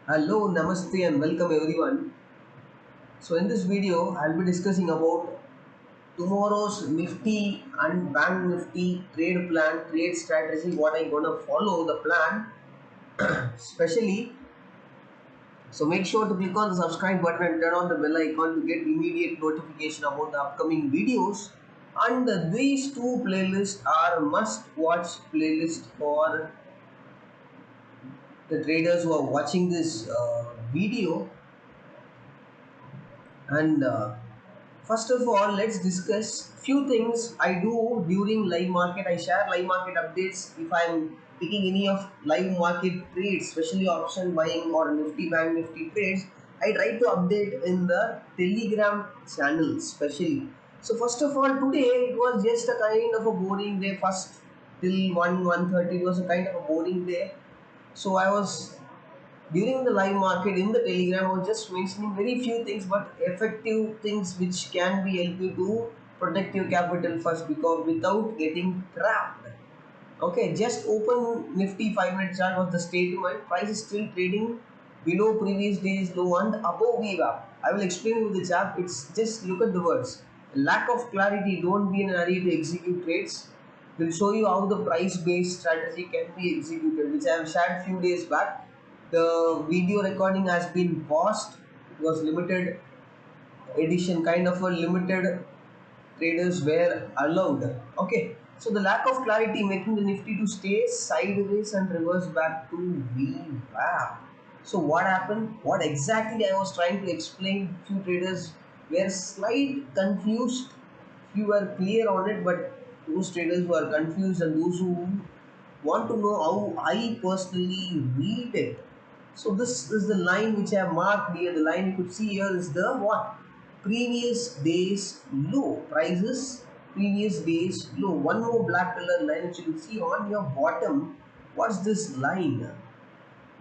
Hello, Namaste and welcome everyone. So in this video, I'll be discussing about tomorrow's Nifty and Bank Nifty trade plan, trade strategy, what I'm gonna follow the plan, especially. So make sure to click on the subscribe button and turn on the bell icon to get immediate notification about the upcoming videos. And these two playlists are must-watch playlist for the traders who are watching this video. And first of all, let's discuss few things I do during live market. I share live market updates if I'm picking any of live market trades, especially option buying or Nifty Bank Nifty trades. I try to update in the Telegram channel, especially. So first of all, today it was just a kind of a boring day. First till 1:30 it was a kind of a boring day. So I was during the live market in the telegram, I was just mentioning very few things but effective things which can be help you to protect your capital first because without getting trapped. Okay, just open Nifty 5 minute chart was the statement. Price is still trading below previous days low and above VWAP. I will explain you the chart. It's just look at the words. Lack of clarity, don't be in a hurry to execute trades. Will show you how the price based strategy can be executed, which I have shared few days back. The video recording has been paused. It was limited edition, kind of a limited traders were allowed. Okay, so the lack of clarity making the Nifty to stay sideways and reverse back to VWAP. So what happened? What exactly I was trying to explain? Few traders were slight confused. Few were clear on it, but those traders who are confused and those who want to know how I personally read it. So this is the line which I have marked here. The line you could see here is the what? Previous day's low. Prices previous day's low. One more black color line which you can see on your bottom. What's this line?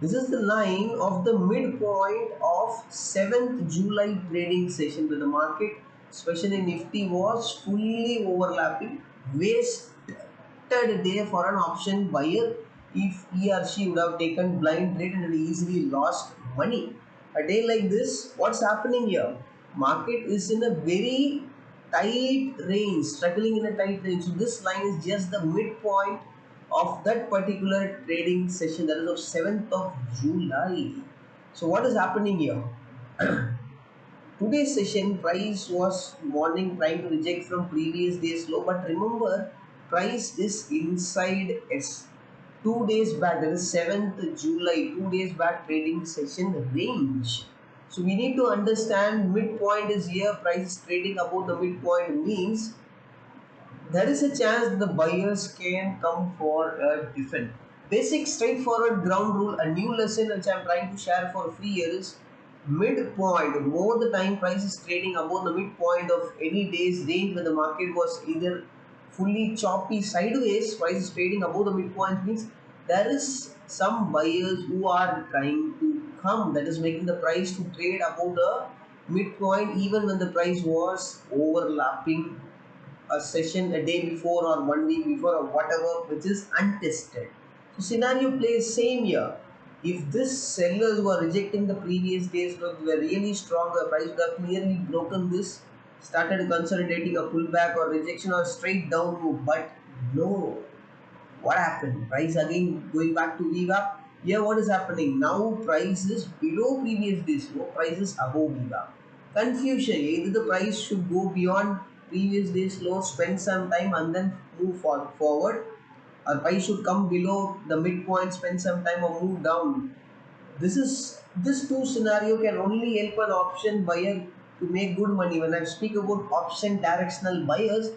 This is the line of the midpoint of 7th July trading session where the market, especially Nifty, was fully overlapping. Wasted day for an option buyer if he or she would have taken blind trade and easily lost money. A day like this, what's happening here? Market is in a very tight range, struggling in a tight range. So this line is just the midpoint of that particular trading session, that is of 7th of July. So what is happening here? Today's session price was morning trying to reject from previous day's low, but remember price is inside S. 2 days back, that is 7th July, 2 days back trading session range. So we need to understand midpoint is here, price is trading above the midpoint means there is a chance that the buyers can come for a different basic straightforward ground rule. A new lesson which I'm trying to share for free here is midpoint. More the time price is trading above the midpoint of any day's range when the market was either fully choppy sideways, price is trading above the midpoint means there is some buyers who are trying to come, that is making the price to trade above the midpoint even when the price was overlapping a session a day before or 1 week before or whatever which is untested. So scenario plays same here. If this sellers were rejecting the previous days look were really strong, the price would have clearly broken this, started consolidating a pullback or rejection or straight down move. But no, what happened? Price again going back to VWAP. Here what is happening? Now price is below previous days low, price is above VWAP. Confusion. Either the price should go beyond previous days low, spend some time and then move forward, or price should come below the midpoint, spend some time or move down. This two scenario can only help an option buyer to make good money. When I speak about option directional buyers,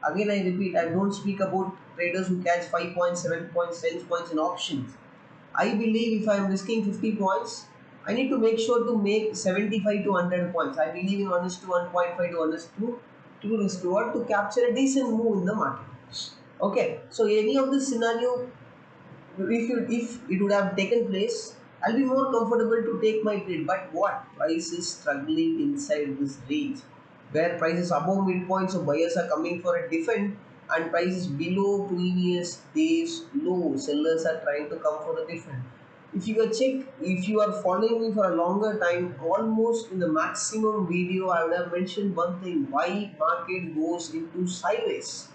again I repeat, I don't speak about traders who catch 5 points, 7 points, 10 points in options. I believe if I am risking 50 points, I need to make sure to make 75 to 100 points. I believe in 1 is to 1.5 to 1 is to 2 risk reward to capture a decent move in the market. Okay, so any of this scenario, if it would have taken place, I'll be more comfortable to take my trade. But what? Price is struggling inside this range where price is above midpoint, so buyers are coming for a defend, and price is below previous days low. Sellers are trying to come for the defend. If you can check, if you are following me for a longer time, almost in the maximum video, I would have mentioned one thing: why market goes into sideways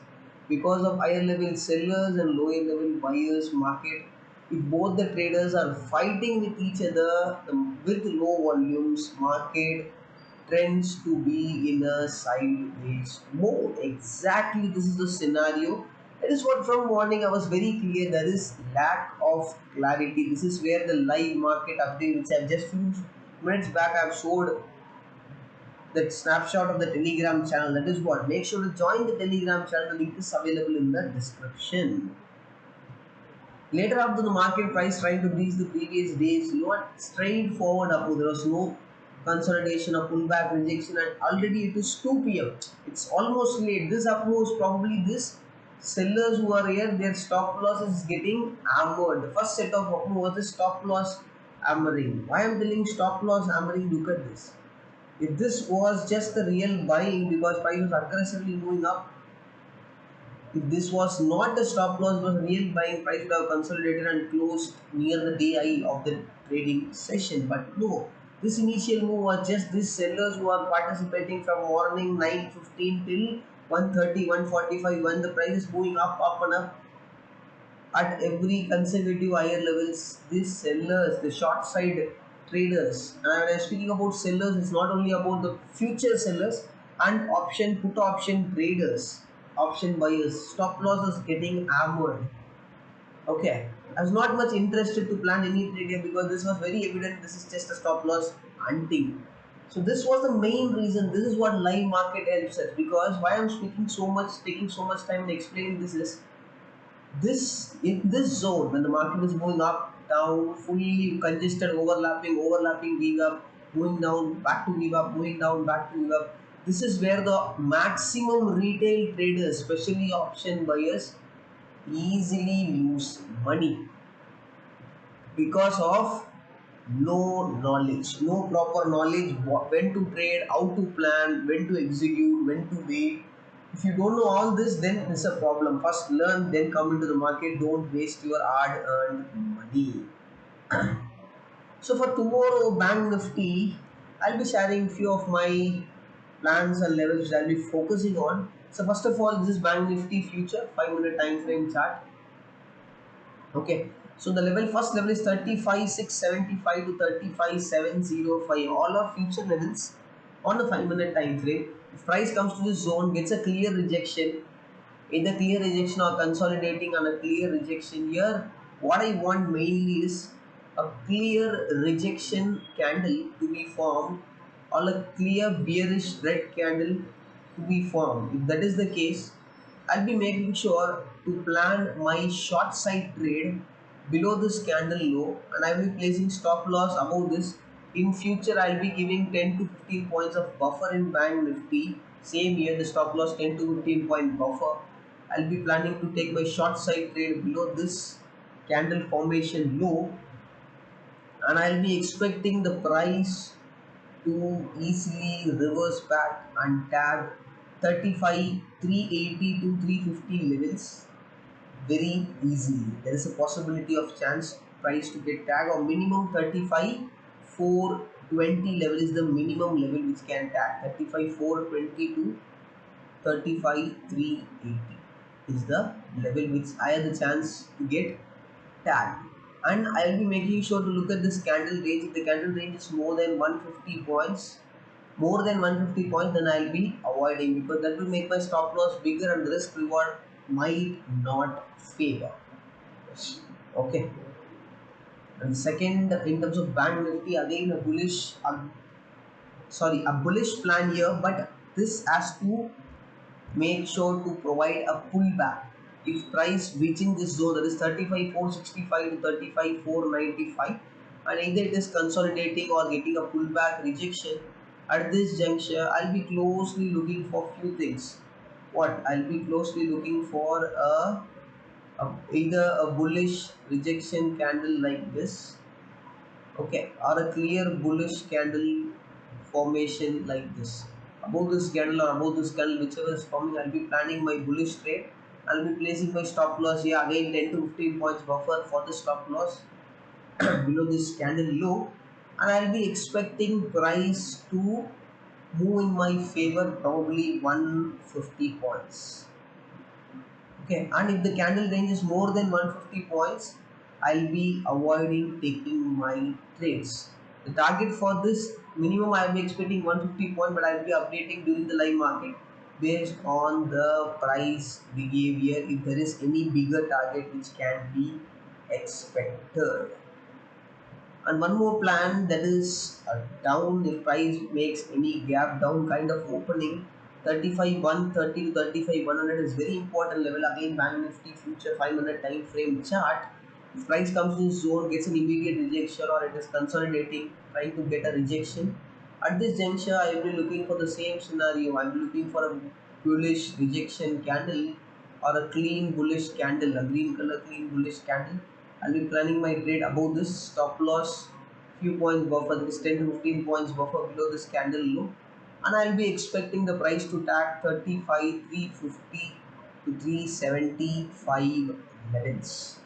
because of higher level sellers and lower level buyers. Market, if both the traders are fighting with each other with low volumes, market trends to be in a sideways mode. Exactly, this is the scenario. That is what from morning I was very clear. There is lack of clarity. This is where the live market update, which I've just few minutes back I've showed that snapshot of the Telegram channel. That is what. Make sure to join the Telegram channel. The link is available in the description. Later after the market price trying to reach the previous days, straightforward upward. There was no consolidation or pullback rejection, and already it is 2 p.m. It's almost late. This up moves probably this sellers who are here, their stop loss is getting hammered. The first set of up move was the stop loss hammering. Why I'm telling stop loss hammering? Look at this. If this was just the real buying because price was aggressively moving up, if this was not a stop loss, it was real buying, price would have consolidated and closed near the day high of the trading session. But no, this initial move was just these sellers who are participating from morning 9:15 till 1:30, 1:45 when the price is moving up and up at every consecutive higher levels. These sellers, the short side traders, and when I'm speaking about sellers, it's not only about the future sellers and option put option traders, option buyers. Stop loss is getting hammered. Okay, I was not much interested to plan any trade here because this was very evident. This is just a stop loss hunting. So this was the main reason. This is what live market helps us, because why I'm speaking so much, taking so much time in explaining this is this in this zone when the market is moving up down fully congested, overlapping give up, going down back to give up, going down back to give up. This is where the maximum retail traders, especially option buyers, easily lose money because of no proper knowledge, when to trade, how to plan, when to execute, when to wait. If you don't know all this, then it's a problem. First learn, then come into the market. Don't waste your hard earned money. So for tomorrow, Bank Nifty, I'll be sharing few of my plans and levels which I'll be focusing on. So first of all, this is Bank Nifty future 5-minute time frame chart. Okay, so the level, first level is 35,675 to 35,705. All are future levels on the 5-minute time frame. If price comes to this zone, gets a clear rejection, either clear rejection or consolidating on a clear rejection. Here, what I want mainly is a clear rejection candle to be formed, or a clear bearish red candle to be formed. If that is the case, I'll be making sure to plan my short side trade below this candle low, and I will be placing stop loss above this. In future, I'll be giving 10 to 15 points of buffer in Bank Nifty. Same here, the stop loss 10 to 15 point buffer. I'll be planning to take my short side trade below this candle formation low, and I'll be expecting the price to easily reverse back and tag 35 380 to 350 levels very easily. There is a possibility of chance price to get tag, or minimum 35 420 level is the minimum level which can tag. 35 420 to 35 380 is the level which I have the chance to get tagged. And I will be making sure to look at this candle range. If the candle range is more than 150 points, then I'll be avoiding, because that will make my stop loss bigger and the risk reward might not favor. Okay. And second, in terms of Bank Nifty, again a bullish plan here, but this has to make sure to provide a pullback. If price reaching this zone, that is 35 465 to 35 495, and either it is consolidating or getting a pullback rejection, at this juncture I'll be closely looking for few things. What I'll be closely looking for either a bullish rejection candle like this, okay, or a clear bullish candle formation like this. Above this candle or above this candle, whichever is forming, I'll be planning my bullish trade. I'll be placing my stop loss here, again 10 to 15 points buffer for the stop loss. below this candle low, and I'll be expecting price to move in my favor, probably 150 points. Okay, and if the candle range is more than 150 points, I'll be avoiding taking my trades. The target for this minimum I'll be expecting 150 point, but I'll be updating during the live market based on the price behavior if there is any bigger target which can be expected. And one more plan, that is a down if price makes any gap down kind of opening. 35 130 to 35 100 is very important level. Again, bank nifty future 500 time frame chart, if price comes to this zone, gets an immediate rejection, or it is consolidating trying to get a rejection, at this juncture I will be looking for the same scenario. I will be looking for a bullish rejection candle or a clean bullish candle, a green color clean bullish candle. I'll be planning my trade above this stop loss, few points buffer, that is 10 to 15 points buffer below this candle low, and I'll be expecting the price to tag 35 350 to 375 levels.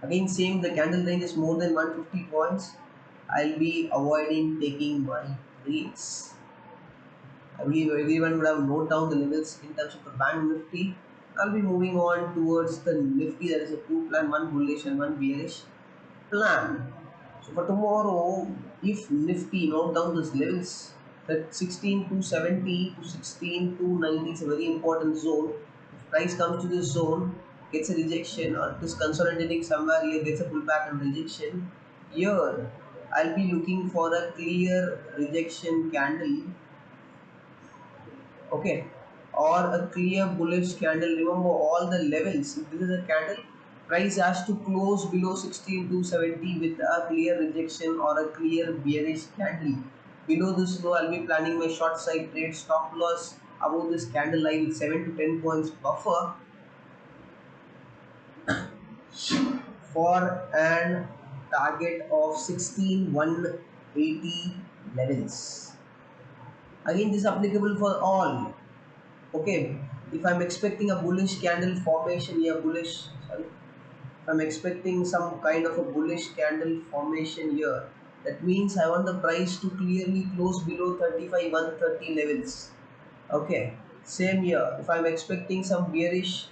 Again, same, the candle range is more than 150 points. I'll be avoiding taking my trades. I believe everyone would have noted down the levels in terms of the bank nifty. I'll be moving on towards the nifty. There is a two plan, one bullish and one bearish plan. So for tomorrow, if nifty note down these levels, that 16 to 70 to 16 to 90 is a very important zone. If price comes to this zone, gets a rejection, or it is consolidating somewhere here, gets a pullback and rejection, here I'll be looking for a clear rejection candle, okay, or a clear bullish candle. Remember all the levels. If this is a candle, price has to close below 16270 with a clear rejection or a clear bearish candle. Below this low, I'll be planning my short side trade, stop loss above this candle line with 7 to 10 points buffer for an target of 16180 levels. Again, this is applicable for all. Okay, if I'm expecting a bullish candle formation here, if I'm expecting some kind of a bullish candle formation here, that means I want the price to clearly close below 35 130 levels. Okay, same here, if I'm expecting some bearish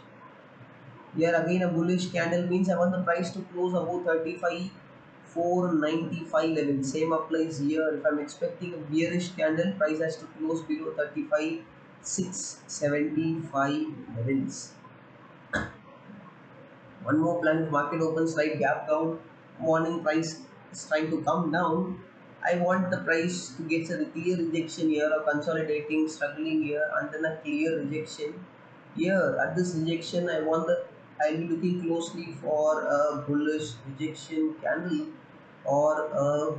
here, again a bullish candle, means I want the price to close above 35 495 level. Same applies here. If I'm expecting a bearish candle, price has to close below 35 675 levels. One more plan, if market opens slight gap down, morning price is trying to come down, I want the price to get a clear rejection here, or consolidating, struggling here, and then a clear rejection here. At this rejection, I'll be looking closely for a bullish rejection candle or a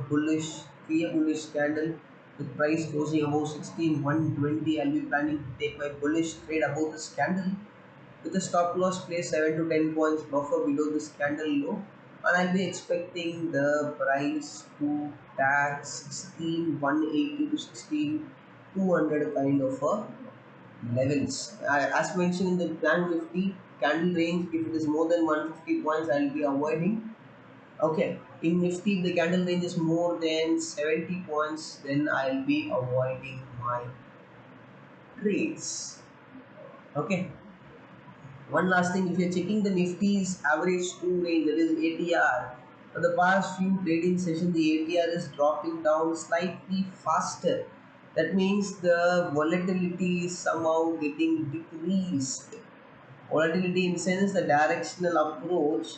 clear bullish candle with price closing above 16120. I'll be planning to take my bullish trade above this candle with a stop loss place 7 to 10 points buffer below this candle low, and I'll be expecting the price to tag 16180 to 16200 kind of a levels. As mentioned in the bank nifty candle range, if it is more than 150 points, I'll be avoiding. Okay, in nifty if the candle range is more than 70 points, then I'll be avoiding my trades. Okay, one last thing, if you're checking the Nifty's average 2 range, that is ATR, for the past few trading sessions, the ATR is dropping down slightly faster. That means the volatility is somehow getting decreased. Volatility in sense the directional approach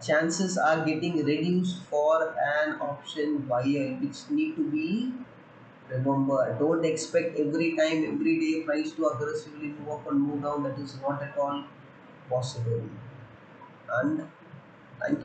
chances are getting reduced for an option buyer, which need to be remember. Don't expect every time, every day price to aggressively move up and move down. That is not at all possible. And